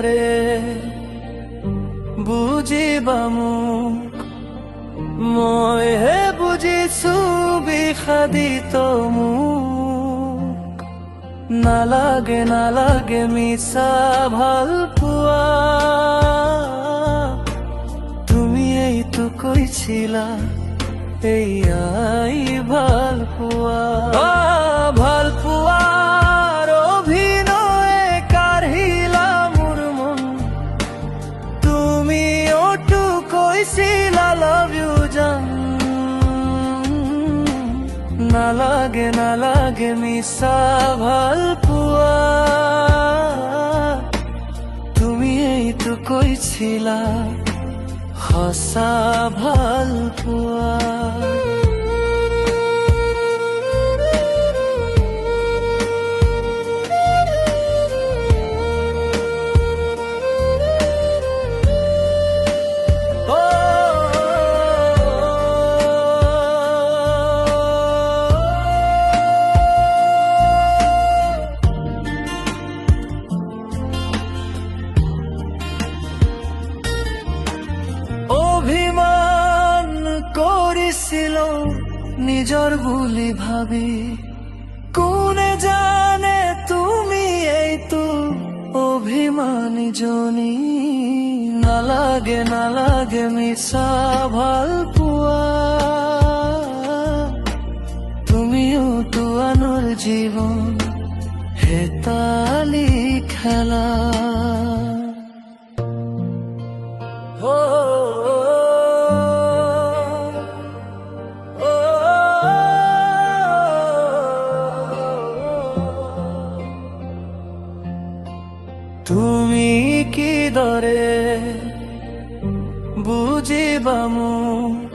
দৰে বুজিবা মোক মইহে বুজিছো বিষাদিত মোক নালাগে নালাগে মিছা ভাল পোৱা তুমি এইটো কৈছিলা এয়াই ভাল পোৱা ভাল পোৱাৰ অভিনয় কাঢ়িলা মোৰ মন তুমি অটো কৈছিলা লাভ ইউ জান নালাগে নালাগে মিছা ভাল পোৱা তুমি এইটো কৈছিলা সঁচা ভাল পোৱা অভিমান কৰিছিলো নিজৰ বুলি ভাবি কোনে জানে তুমি এইটো অভিমানী জনী নালাগে নালাগে মিছা ভাল পোৱা তুমিওতো আনৰ জীৱন হেতালি খেলা তুমি কি দৰে বুজিবা মোক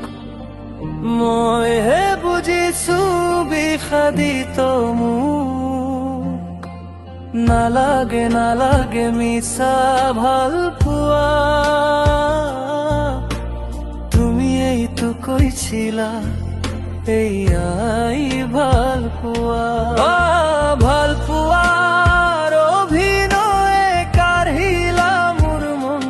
মইহে বুজিছো বিষাদিত মোক নালাগে নালাগে মিছা ভাল পোৱা তুমি এইটো কৈছিলা এয়াই ভাল পোৱা ভাল পোৱাৰ অভিনয় কাঢ়িলা মোৰ মন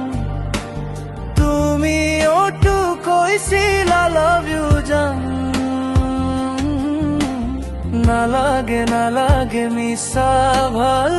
তুমি অটো কৈছিলা লাভ ইউ জান নালাগে নালাগে মিছা ভাল